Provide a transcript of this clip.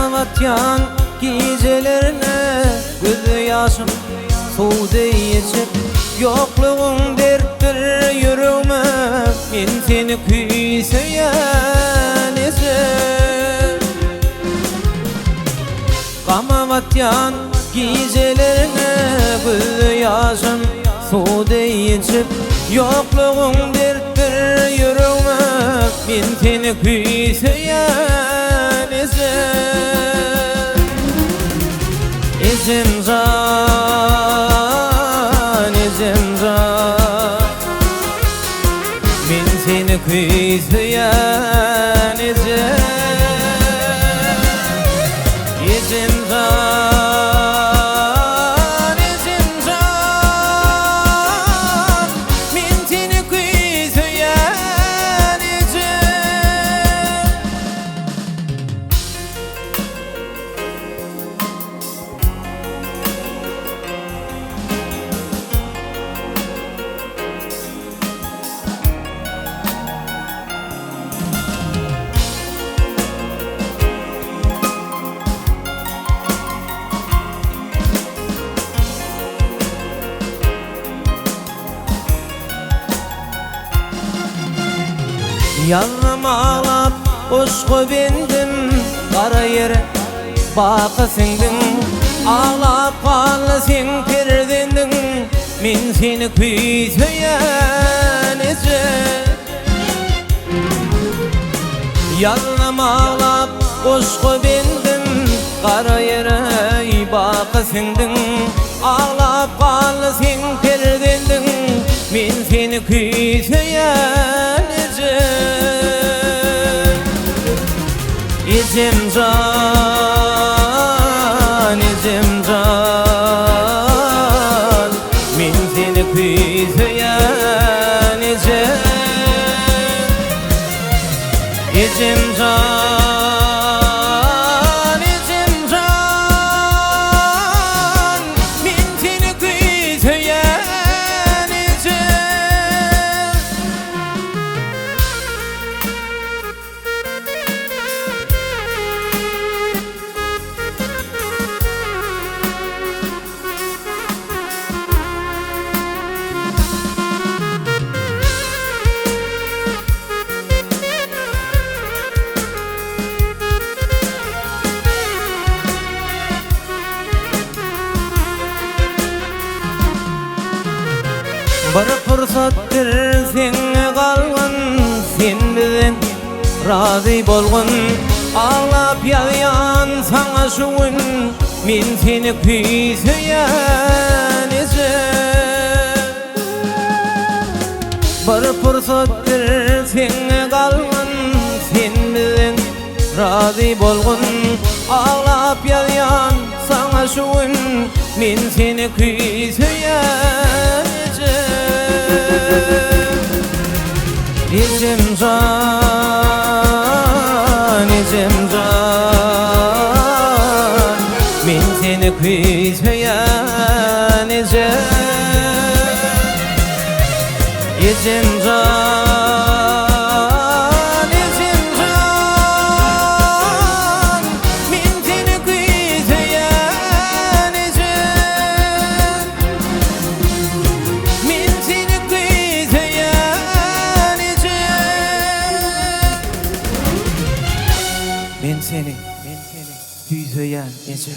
Kamavatyan gecelerine gözü yaşım suda içip yokluğun derttir yüreğime men seni kuysayan esim Kamavatyan gecelerine gözü yaşım suda içip yokluğun derttir yüreğime men seni kuysayan esim can, men seni kuysayan esim Yanım ağlap oşku bindim Kara yere bakı sindin Ağlap kalı sen perdendin Men seni kuysayan esim Yanım ağlap oşku bindim Kara yere bakı sindin Ağlap kalı sen perdendin Men seni kuysayan esim can, men seni kuysayan esim can, men seni kuysayan esim Bir fırsatdır sene kalgın Sen bilen razı bolgun Ağlap yağyan sana şuun Men seni kuysayan esim Bir fırsatdır sene kalgın Sen bilen razı bolgun Ağlap yağyan sana şuun Men seni kuysayan esim can, men seni kuysayan esim can, men seni kuysayan esim Men seni kuysayan esim Men seni kuysayan esim